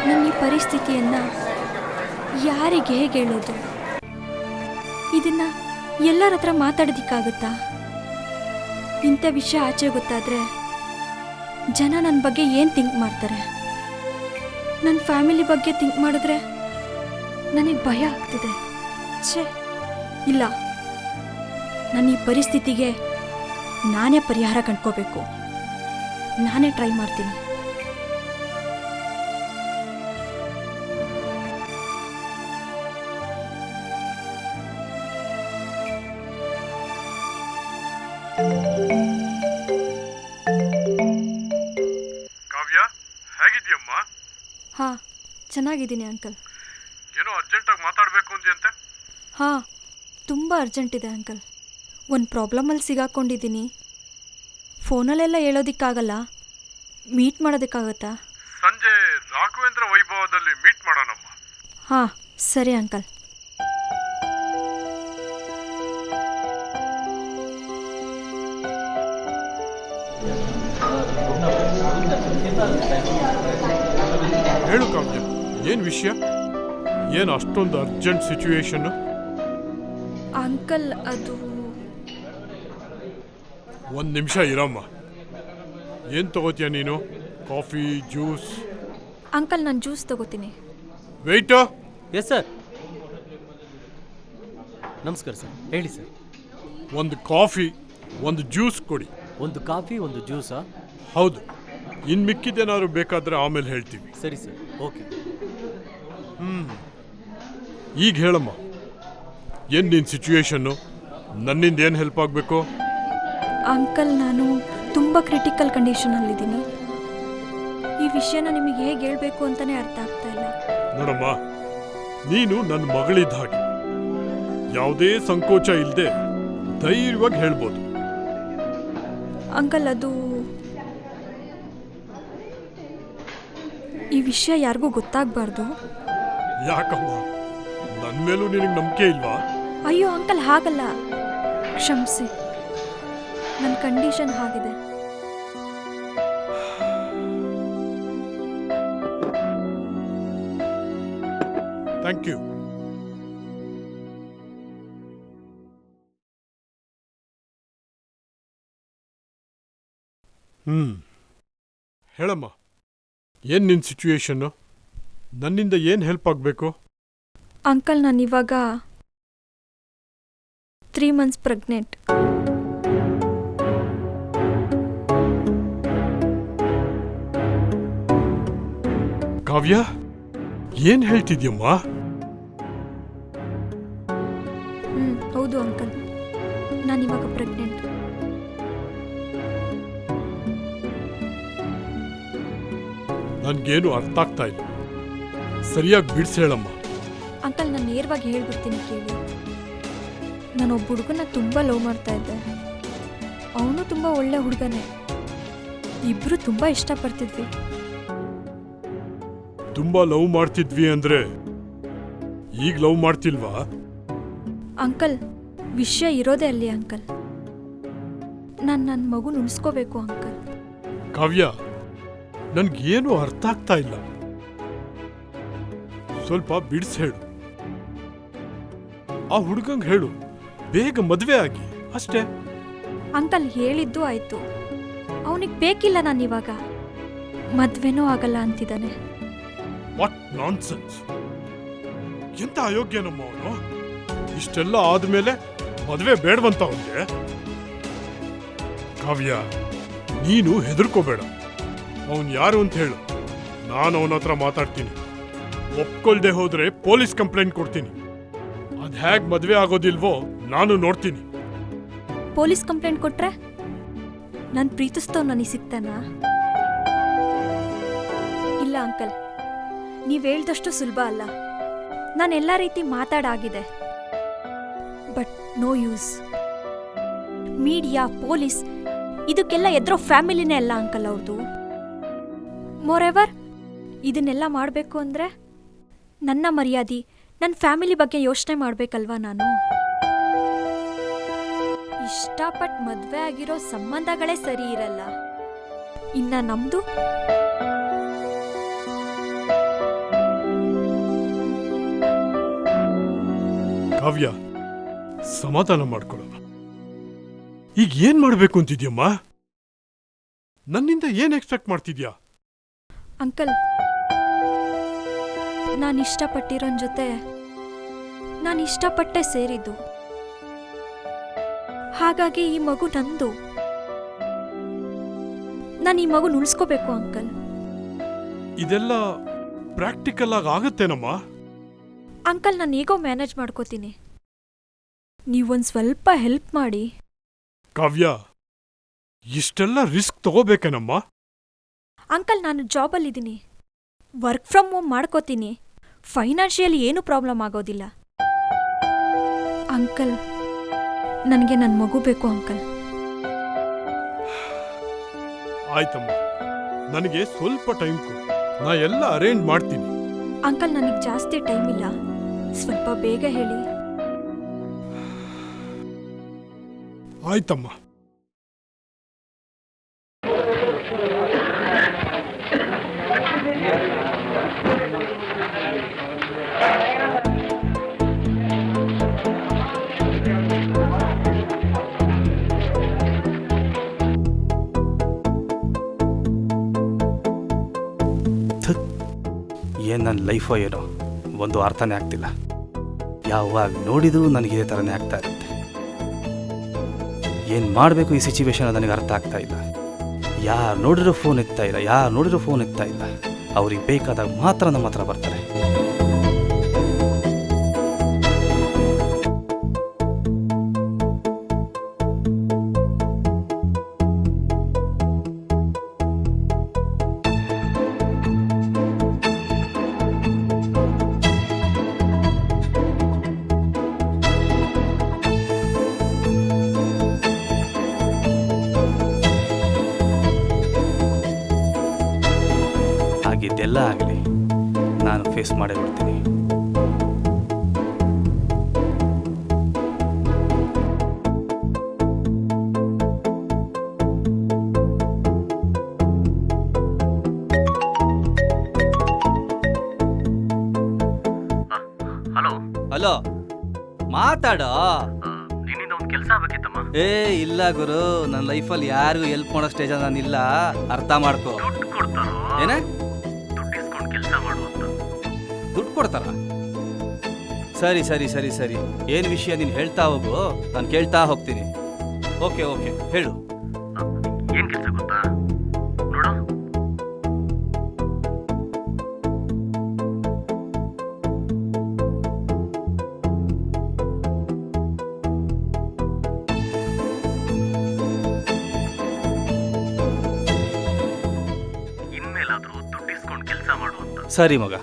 ನನ್ನ ಈ ಪರಿಸ್ಥಿತಿಯನ್ನು ಯಾರಿಗೆ ಹೇಗೆ ಹೇಳೋದು? ಇದನ್ನು ಎಲ್ಲರ ಹತ್ರ ಮಾತಾಡೋದಕ್ಕಾಗುತ್ತಾ? ಇಂಥ ವಿಷಯ ಆಚೆ ಗೊತ್ತಾದರೆ ಜನ ನನ್ನ ಬಗ್ಗೆ ಏನು ಥಿಂಕ್ ಮಾಡ್ತಾರೆ? ನನ್ನ ಫ್ಯಾಮಿಲಿ ಬಗ್ಗೆ ಥಿಂಕ್ ಮಾಡಿದ್ರೆ ನನಗೆ ಭಯ ಆಗ್ತಿದೆ. ಛೇ, ಇಲ್ಲ, ನನ್ನ ಈ ಪರಿಸ್ಥಿತಿಗೆ ನಾನೇ ಪರಿಹಾರ ಕಂಡ್ಕೋಬೇಕು. ನಾನೇ ಟ್ರೈ ಮಾಡ್ತೀನಿ. ಕಾವ್ಯ, ಹೇಗಿದ್ಯಮ್ಮ? ಹಾಂ, ಚೆನ್ನಾಗಿದ್ದೀನಿ ಅಂಕಲ್. ಏನೋ ಅರ್ಜೆಂಟಾಗಿ ಮಾತಾಡಬೇಕು ಅಂದ್ಯಂತೆ? ಹಾಂ, ತುಂಬ ಅರ್ಜೆಂಟ್ ಇದೆ ಅಂಕಲ್. ಒಂದು ಪ್ರಾಬ್ಲಮಲ್ಲಿ ಸಿಗಾಕೊಂಡಿದ್ದೀನಿ. ಫೋನಲ್ಲೆಲ್ಲ ಹೇಳೋದಕ್ಕಾಗಲ್ಲ, ಮೀಟ್ ಮಾಡೋದಕ್ಕಾಗತ್ತಾ? ಸಂಜೆ ರಾಘವೇಂದ್ರ ವೈಭವದಲ್ಲಿ ಮೀಟ್ ಮಾಡೋಣಮ್ಮ. ಹಾಂ, ಸರಿ ಅಂಕಲ್. ಹೇಳು ಕಾವ್ಯ, ಏನು ವಿಷಯ? ಏನು ಅಷ್ಟೊಂದು ಅರ್ಜೆಂಟ್ ಸಿಚುವೇಶನ್? ಅಂಕಲ್, ಅದು ಒಂದು ನಿಮಿಷ ಇರಮ್ಮ. ಏನು ತಗೋತೀಯ ನೀನು? Coffee, juice? ಅಂಕಲ್, ನಾನು ಜ್ಯೂಸ್ ತಗೋತೀನಿ. ವೆಯ್ಟು. Yes sir. ನಮಸ್ಕಾರ ಸರ್, ಹೇಳಿ ಸರ್. ಒಂದು ಕಾಫಿ, ಒಂದು ಜ್ಯೂಸ್ ಕೊಡಿ. ಒಂದು ಕಾಫಿ, ಒಂದು ಜ್ಯೂಸಾ? ಹೌದು. ಇನ್ನು ಮಿಕ್ಕಿದ್ದೇನಾದ್ರು ಬೇಕಾದರೆ ಆಮೇಲೆ ಹೇಳ್ತೀವಿ. ಸರಿ ಸರ್, ಓಕೆ. ಈಗ ಹೇಳಮ್ಮ, ಏನು ನಿನ್ನ ಸಿಚುವೇಶನ್ನು? ನನ್ನಿಂದ ಏನು ಹೆಲ್ಪ್ ಆಗಬೇಕು? ಅಂಕಲ್, ನಾನು ತುಂಬ ಕ್ರಿಟಿಕಲ್ ಕಂಡೀಷನಲ್ಲಿದ್ದೀನಿ. ಈ ವಿಷಯನ ನಿಮಗೆ ಹೇಗೆ ಹೇಳಬೇಕು ಅಂತಲೇ ಅರ್ಥ ಆಗ್ತಾ ಇಲ್ಲ. ನೋಡಮ್ಮ, ನೀನು ನನ್ನ ಮಗಳಿದ್ದ ಹಾಗೆ. ಯಾವುದೇ ಸಂಕೋಚ ಇಲ್ಲದೆ ಧೈರ್ಯವಾಗಿ ಹೇಳ್ಬೋದು. ಅಂಕಲ್, ಅದು ಈ ವಿಷಯ ಯಾರಿಗೂ ಗೊತ್ತಾಗಬಾರ್ದು. ಯಾಕಮ್ಮ, ನನ್ನ ಮೇಲೂ ನಿನಗೆ ನಂಬಿಕೆ ಇಲ್ವಾ? ಅಯ್ಯೋ ಅಂಕಲ್, ಹಾಗಲ್ಲ, ಕ್ಷಮಿಸಿ. ನನ್ನ ಕಂಡೀಷನ್ ಆಗಿದೆ. Thank you. ಹೇಳಮ್ಮ, ಏನು ನಿನ್ನ ಸಿಚುವೇಶನ್ನು? ನನ್ನಿಂದ ಏನು ಹೆಲ್ಪ್ ಆಗಬೇಕು? ಅಂಕಲ್, ನಾನು ಇವಾಗ 3 months ಪ್ರೆಗ್ನೆಂಟ್. ಕಾವ್ಯ, ಏನು ಹೇಳ್ತಿದ್ಯಮ್ಮ? ಹೌದು ಅಂಕಲ್, ನಾನಿವಾಗ ಪ್ರೆಗ್ನೆಂಟ್. ನನಗೇನು ಅರ್ಥ ಆಗ್ತಾ ಇಲ್ಲ. ಸರಿಯಾಗಿ ಬಿಡಿಸಿ ಹೇಳಮ್ಮ. ಅಂಕಲ್, ನಾನು ನೇರವಾಗಿ ಹೇಳ್ಬಿಡ್ತೀನಿ ಕೇಳಿ. ನಾನು ಒಬ್ಬ ಹುಡುಗನ ತುಂಬ ಲವ್ ಮಾಡ್ತಾ ಇದ್ದೆ. ಅವನು ತುಂಬ ಒಳ್ಳೆ ಹುಡುಗನೇ. ಇಬ್ಬರು ತುಂಬ ಇಷ್ಟಪಡ್ತಿದ್ವಿ. ತುಂಬಾ ಲವ್ ಮಾಡ್ತಿದ್ವಿ ಅಂದ್ರೆ ಈಗ ಲವ್ ಮಾಡ್ತಿಲ್ವಾ? ಅಂಕಲ್, ವಿಷಯ ಇರೋದೇ ಅಲ್ಲಿ ಅಂಕಲ್. ನಾನು ನನ್ನ ಮಗುನ ಉಳಿಸ್ಕೋಬೇಕು ಅಂಕಲ್. ಕಾವ್ಯ, ನನ್ಗೇನು ಅರ್ಥ ಆಗ್ತಾ ಇಲ್ಲ. ಸ್ವಲ್ಪ ಬಿಡಿಸಿ ಹೇಳು. ಆ ಹುಡುಗಂಗೆ ಹೇಳು, ಬೇಗ ಮದುವೆ ಆಗಿ ಅಷ್ಟೇ. ಅಂಕಲ್, ಹೇಳಿದ್ದು ಆಯ್ತು. ಅವನಿಗೆ ಬೇಕಿಲ್ಲ ನಾನಿವಾಗ. ಮದ್ವೆನೂ ಆಗಲ್ಲ ಅಂತಿದ್ದಾನೆ. What nonsense! ಎಂತ ಅಯೋಗ್ಯ ನಮ್ಮ ಅವನು. ಇಷ್ಟೆಲ್ಲ ಆದ್ಮೇಲೆ ಮದುವೆ ಬೇಡವಂತ ಅವನಿಗೆ. ಕಾವ್ಯ, ನೀನು ಹೆದರ್ಕೋಬೇಡ. ಅವನು ಯಾರು ಅಂತ ಹೇಳು, ನಾನು ಅವನ ಹತ್ರ ಮಾತಾಡ್ತೀನಿ. ಒಪ್ಕೊಳ್ದೆ ಹೋದ್ರೆ ಪೊಲೀಸ್ ಕಂಪ್ಲೇಂಟ್ ಕೊಡ್ತೀನಿ. ಅದ್ ಹೇಗ್ ಮದ್ವೆ ಆಗೋದಿಲ್ವೋ ನಾನು ನೋಡ್ತೀನಿ. ಪೊಲೀಸ್ ಕಂಪ್ಲೇಂಟ್ ಕೊಟ್ರೆ ನಾನು ಪ್ರೀತಿಸ್ತವ್ ನನಗೆ ಸಿಗ್ತಾನಾ? ಇಲ್ಲ ಅಂಕಲ್, ನೀವು ಹೇಳ್ದಷ್ಟು ಸುಲಭ ಅಲ್ಲ. ನಾನೆಲ್ಲ ರೀತಿ ಮಾತಾಡಾಗಿದೆ, but no use. Media, police ಇದಕ್ಕೆಲ್ಲ ಎದ್ರೋ ಫ್ಯಾಮಿಲಿನೇ ಅಲ್ಲ ಅಂಕಲ್ ಅವ್ರದ್ದು. ಮೋರೆವರ್, ಇದನ್ನೆಲ್ಲ ಮಾಡಬೇಕು ಅಂದರೆ ನನ್ನ ಮರ್ಯಾದೆ, ನನ್ನ ಫ್ಯಾಮಿಲಿ ಬಗ್ಗೆ ಯೋಚನೆ ಮಾಡಬೇಕಲ್ವಾ ನಾನು? ಇಷ್ಟಪಟ್ಟು ಮದುವೆ ಆಗಿರೋ ಸಂಬಂಧಗಳೇ ಸರಿ ಇರಲ್ಲ, ಇನ್ನ ನಮ್ದು? ಕಾವ್ಯ, ಸಮಾಧಾನ ಮಾಡ್ಕೊಳ್ಳ. ಈಗ ಏನ್ ಮಾಡ್ಬೇಕು ಅಂತಿದ್ಯಮ್ಮ? ನನ್ನಿಂದ ಏನ್ ಎಕ್ಸ್ಪೆಕ್ಟ್ ಮಾಡ್ತಿದ್ಯಾ? ಅಂಕಲ್, ನಾನು ಇಷ್ಟಪಟ್ಟಿರೋನ್ ಜೊತೆ ನಾನು ಇಷ್ಟಪಟ್ಟೆ ಸೇರಿದ್ದು. ಹಾಗಾಗಿ ಈ ಮಗು ನಂದು. ನಾನು ಈ ಮಗು ಉಳಿಸ್ಕೋಬೇಕು ಅಂಕಲ್. ಇದೆಲ್ಲ ಪ್ರಾಕ್ಟಿಕಲ್ ಆಗಿ ಆಗತ್ತೇನಮ್ಮ? ಅಂಕಲ್, ನಾನು ಹೇಗೋ ಮ್ಯಾನೇಜ್ ಮಾಡ್ಕೋತೀನಿ. ನೀವೊಂದು ಸ್ವಲ್ಪ ಹೆಲ್ಪ್ ಮಾಡಿ. ಕಾವ್ಯ, ಇಷ್ಟೆಲ್ಲ ರಿಸ್ಕ್ ತಗೋಬೇಕೇನಮ್ಮ? ಅಂಕಲ್, ನಾನು ಜಾಬಲ್ಲಿದ್ದೀನಿ. ವರ್ಕ್ ಫ್ರಮ್ ಹೋಮ್ ಮಾಡ್ಕೋತೀನಿ. ಫೈನಾನ್ಷಿಯಲಿ ಏನೂ ಪ್ರಾಬ್ಲಮ್ ಆಗೋದಿಲ್ಲ. ಅಂಕಲ್, ನನಗೆ ನನ್ನ ಮಗು ಬೇಕು ಅಂಕಲ್. ಆಯ್ತಮ್ಮ, ನನಗೆ ಸ್ವಲ್ಪ ಟೈಮ್ ಕೊಡು, ನಾ ಎಲ್ಲ ಅರೇಂಜ್ ಮಾಡ್ತೀನಿ. ಅಂಕಲ್, ನನಗೆ ಜಾಸ್ತಿ ಟೈಮ್ ಇಲ್ಲ, ಸ್ವಲ್ಪ ಬೇಗ ಹೇಳಿ. ಆಯ್ತಮ್ಮ. ಏನು ನನ್ನ ಲೈಫೋ ಏನೋ ಒಂದು ಅರ್ಥನೇ ಆಗ್ತಿಲ್ಲ. ಯಾವಾಗ ನೋಡಿದರೂ ನನಗೆ ಇದೇ ಥರನೇ ಆಗ್ತಾ ಇರುತ್ತೆ. ಏನು ಮಾಡಬೇಕು ಈ ಸಿಚುವೇಶನ್ ನನಗೆ ಅರ್ಥ ಆಗ್ತಾ ಇಲ್ಲ. ಯಾರು ನೋಡಿರೋ ಫೋನ್ ಎತ್ತಾ ಇಲ್ಲ, ಯಾರು ನೋಡಿರೋ ಫೋನ್ ಎತ್ತಾ ಇಲ್ಲ. ಅವ್ರಿಗೆ ಬೇಕಾದಾಗ ಮಾತ್ರ ನಮ್ಮ ಹತ್ರ ಬರ್ತಾರೆ. ಆಗಿದ್ದೆಲ್ಲ ಆಗಲಿ, ನಾನು ಫೇಸ್ ಮಾಡೇ ಬಿಡ್ತೀನಿ. ಹಲೋ ಹಲೋ, ಮಾತಾಡೋ. ನಿನ್ನಿಂದ ಒಂದು ಕೆಲಸ ಆಗ್ಬೇಕಿತ್ತಮ್ಮ. ಏ ಇಲ್ಲ ಗುರು, ನನ್ನ ಲೈಫಲ್ಲಿ ಯಾರಿಗೂ ಹೆಲ್ಪ್ ಮಾಡೋ ಸ್ಟೇಜ್ ನಾನಿಲ್ಲ, ಅರ್ಥ ಮಾಡ್ಕೋ. ದುಡ್ಡು ಕೊಡ್ತಾರೋ? ಏನ ದುಡ್ಡು ಇಸ್ಕೊಂಡು ಕೆಲಸ ಮಾಡು ಅಂತ. ದುಡ್ಡು ಕೊಡ್ತಾರ? ಸರಿ ಸರಿ ಸರಿ ಸರಿ, ಏನು ವಿಷಯ ನೀನು ಹೇಳ್ತಾ ಹೋಗು, ನಾನು ಕೇಳ್ತಾ ಹೋಗ್ತೀನಿ. ಓಕೆ ಓಕೆ, ಹೇಳು. ಏನ್ ಕೆಲಸ ಗೊತ್ತಾ? ನೋಡು, ಇನ್ಮೇಲಾದ್ರೂ ದುಡ್ಡು ಇಸ್ಕೊಂಡು ಕೆಲಸ ಮಾಡು ಅಂತ. ಸರಿ ಮಗ.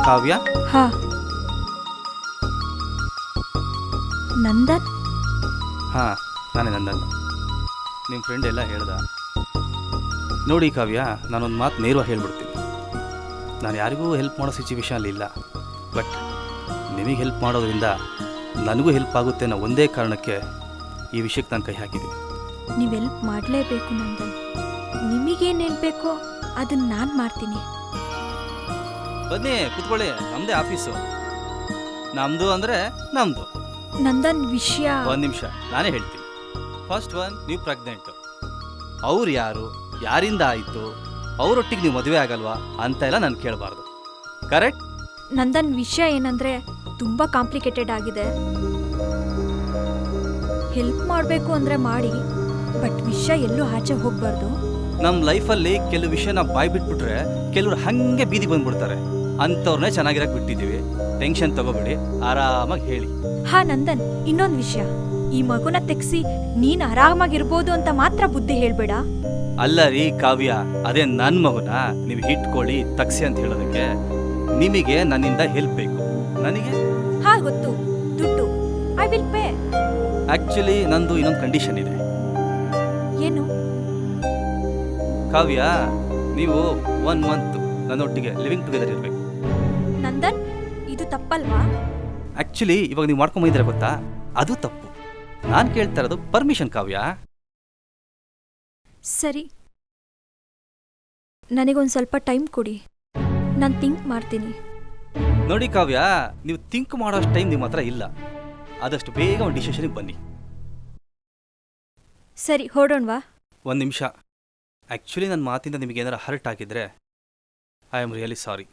ಕಾವ್ಯ? ಹಾ, ನಂದನ್? ಹಾಂ, ನಾನೇ ನಂದನ್. ನಿಮ್ಮ ಫ್ರೆಂಡ್ ಎಲ್ಲ ಹೇಳ್ದ. ನೋಡಿ ಕಾವ್ಯ, ನಾನೊಂದು ಮಾತು ನೇರವಾಗಿ ಹೇಳ್ಬಿಡ್ತೀನಿ. ನಾನು ಯಾರಿಗೂ ಹೆಲ್ಪ್ ಮಾಡೋ ಸಿಚುವೇಶನಲ್ಲಿ ಇಲ್ಲ. ಬಟ್ ನಿಮಗೆ ಹೆಲ್ಪ್ ಮಾಡೋದ್ರಿಂದ ನನಗೂ ಹೆಲ್ಪ್ ಆಗುತ್ತೆ ಅನ್ನೋ ಒಂದೇ ಕಾರಣಕ್ಕೆ ಈ ವಿಷಯಕ್ಕೆ ನಾನು ಕೈ ಹಾಕಿದ್ದೀನಿ. ನೀವು ಹೆಲ್ಪ್ ಮಾಡಲೇಬೇಕು ನಂದನ್. ನಿಮಗೇನು ಹೇಳ್ಬೇಕೋ ಅದನ್ನ ನಾನು ಮಾಡ್ತೀನಿ. ಬನ್ನಿ ಕುತ್ಕೊಳ್ಳಿ, ನಮ್ಮದೇ ಆಫೀಸು. ನಮ್ಮದು ಅಂದರೆ ನಮ್ಮದು. ನಂದನ್, ವಿಷಯ ಒಂದು ನಿಮಿಷ, ನಾನೇ ಹೇಳ್ತೀನಿ. ಫಸ್ಟ್ ಒನ್, ನೀವು ಪ್ರೆಗ್ನೆಂಟು. ಅವ್ರು ಯಾರು, ಯಾರಿಂದ ಆಯಿತು, ಅವರೊಟ್ಟಿಗೆ ನೀವು ಮದುವೆ ಆಗಲ್ವಾ ಅಂತ ಎಲ್ಲ ನಾನು ಕೇಳಬಾರ್ದು. ಕರೆಕ್ಟ್? ನಂದನ್, ವಿಷಯ ಏನಂದ್ರೆ ತುಂಬ ಕಾಂಪ್ಲಿಕೇಟೆಡ್ ಆಗಿದೆ. ಹೆಲ್ಪ್ ಮಾಡಬೇಕು ಅಂದರೆ ಮಾಡಿ, ಬಟ್ ವಿಷಯ ಎಲ್ಲೂ ಆಚೆ ಹೋಗಬಾರ್ದು. ನಮ್ಮ ಲೈಫಲ್ಲಿ ಕೆಲವು ವಿಷಯನ ಬಾಯ್ ಬಿಟ್ಬಿಟ್ರೆ ಕೆಲವ್ರು ಹಾಗೆ ಬೀದಿ ಬಂದ್ಬಿಡ್ತಾರೆ. ಅಂಥವ್ರನ್ನೇ ಚೆನ್ನಾಗಿರಕ್ಕೆ ಬಿಟ್ಟಿದ್ದೀವಿ. ಟೆನ್ಷನ್ ತಗೋಬೇಡಿ, ಆರಾಮಾಗಿ ಹೇಳಿ. ಹಾ ನಂದನ್, ಇನ್ನೊಂದು ವಿಷಯ. ಈ ಮಗುನ ತೆಗ್ಸಿ ನೀನು ಆರಾಮಾಗಿರ್ಬೋದು ಅಂತ ಮಾತ್ರ ಬುದ್ಧಿ ಹೇಳ್ಬೇಡ. ಅಲ್ಲ ರೀ ಕಾವ್ಯ, ಅದೇ ನನ್ನ ಮಗುನ ನೀವು ಇಟ್ಕೊಳ್ಳಿ ತಗ್ಸಿ ಅಂತ ಹೇಳೋದಕ್ಕೆ. ನಿಮಗೆ ನನ್ನಿಂದ ಹೆಲ್ಪ್ ಬೇಕು, ನನಗೆ ಹಾ ಗೊತ್ತು, ದುಡ್ಡು. I will pay. ಆ್ಯಕ್ಚುಲಿ ನಂದು ಇನ್ನೊಂದು ಕಂಡೀಷನ್ ಇದೆ. ಏನು? ಕಾವ್ಯ, ನೀವು 1 ಮಂತ್ ನನ್ನೊಟ್ಟಿಗೆ ಲಿವಿಂಗ್ ಟುಗೆದರ್ ಇರಬೇಕು. ನಂದನ್, ಇದು ತಪ್ಪಲ್ವಾ? ಆ್ಯಕ್ಚುಲಿ ಇವಾಗ ನೀವು ಮಾಡ್ಕೊಂಬಂದಿದ್ರೆ ಗೊತ್ತಾ, ಅದು ತಪ್ಪು. ನಾನು ಕೇಳ್ತಾ ಇರೋದು ಪರ್ಮಿಷನ್ ಕಾವ್ಯ. ಸರಿ, ನನಗೊಂದು ಸ್ವಲ್ಪ ಟೈಮ್ ಕೊಡಿ, ನಾನು ಥಿಂಕ್ ಮಾಡ್ತೀನಿ. ನೋಡಿ ಕಾವ್ಯ, ನೀವು ಥಿಂಕ್ ಮಾಡೋಷ್ಟು ಟೈಮ್ ನಿಮ್ಮ ಹತ್ರ ಇಲ್ಲ. ಆದಷ್ಟು ಬೇಗ ಒಂದು ಡಿಸಿಷನ್ಗೆ ಬನ್ನಿ. ಸರಿ, ಹೊರಡೋಣವಾ? 1 ನಿಮಿಷ. ಆ್ಯಕ್ಚುಲಿ ನನ್ನ ಮಾತಿಂದ ನಿಮಗೆ ಏನಾರು ಹರ್ಟ್ ಆಗಿದ್ರೆ I am really sorry.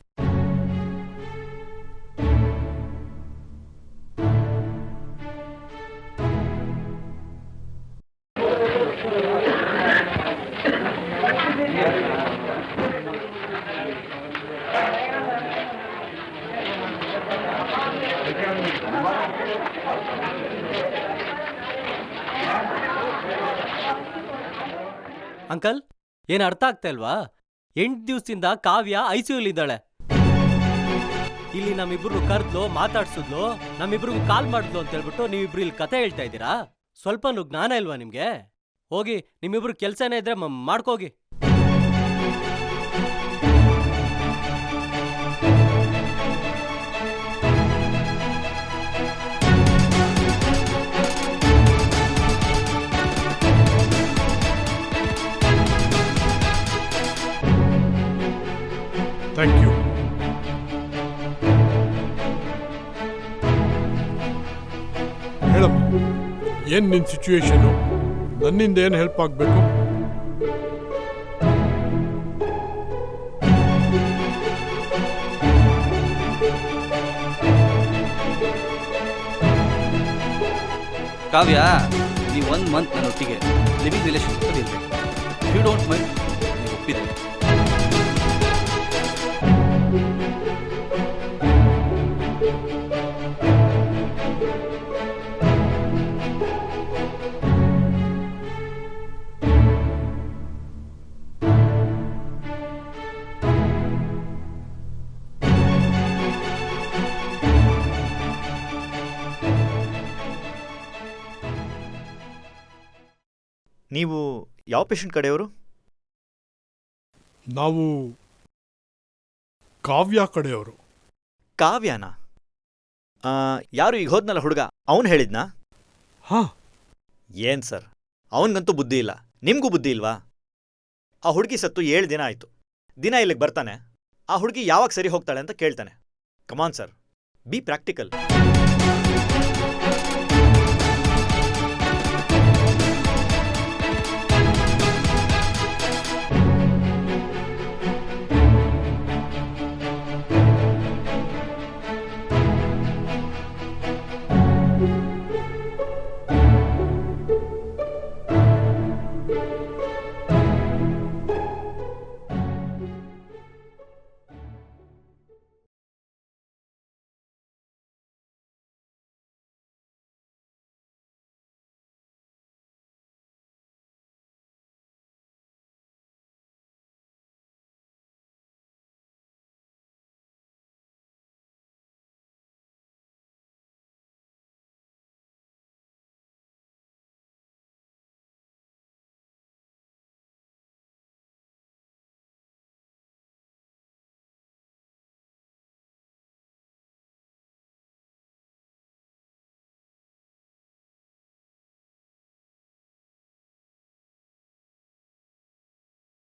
Uncle, ಏನು ಅರ್ಥ ಆಗ್ತಾ ಇಲ್ವಾ? 8 ದಿವಸದಿಂದ ಕಾವ್ಯ ಐಸಿಯುಲಿದ್ದಾಳೆ. ಇಲ್ಲಿ ನಮ್ಮಿಬ್ರು ಕರ್ದ್ಲು, ಮಾತಾಡ್ಸಿದ್ಲು, ನಮ್ಮಿಬ್ರಿಗೂ ಕಾಲ್ ಮಾಡಿದ್ಲು ಅಂತ ಹೇಳ್ಬಿಟ್ಟು ನೀವಿಬ್ರು ಇಲ್ಲಿ ಕತೆ ಹೇಳ್ತಾ ಇದ್ದೀರಾ? ಸ್ವಲ್ಪನೂ ಜ್ಞಾನ ಇಲ್ವಾ ನಿಮ್ಗೆ? ಹೋಗಿ ನಿಮ್ಮಿಬ್ರು ಕೆಲ್ಸನೇ ಇದ್ರೆ ಮಾಡ್ಕೋಗಿ. Thank you. ಹೇಳಮ್ಮ, ಏನು ನಿನ್ನ ಸಿಚುವೇಶನು? ನನ್ನಿಂದ ಏನು ಹೆಲ್ಪ್ ಆಗಬೇಕು? ಕಾವ್ಯ, ನೀವು 1 ಮಂತ್ ನನ್ನೊಟ್ಟಿಗೆ ಲಿವಿಂಗ್ ರಿಲೇಷನ್ಶಿಪ್ಪಲ್ಲಿ ಇರಬೇಕು. ಯು ಡೋಂಟ್ ಮೈಂಡ್, ನೀವು ಒಪ್ಪಿದೆ. ನೀವು ಯಾವ ಪೇಷಂಟ್ ಕಡೆಯವರು? ನಾವು ಕಾವ್ಯ ಕಡೆಯವರು. ಕಾವ್ಯನಾ? ಯಾರು ಈಗ ಹೋದ್ನಲ್ಲ ಹುಡುಗ, ಅವನು ಹೇಳಿದ್ನಾ? ಹಾಂ. ಏನ್ ಸರ್, ಅವನಿಗಂತೂ ಬುದ್ಧಿ ಇಲ್ಲ, ನಿಮಗೂ ಬುದ್ಧಿ ಇಲ್ವಾ? ಆ ಹುಡುಗಿ ಸತ್ತು 7 ದಿನ ಆಯಿತು. ದಿನ ಇಲ್ಲಿಗೆ ಬರ್ತಾನೆ, ಆ ಹುಡುಗಿ ಯಾವಾಗ ಸರಿ ಹೋಗ್ತಾಳೆ ಅಂತ ಕೇಳ್ತಾನೆ. Come on sir, B practical.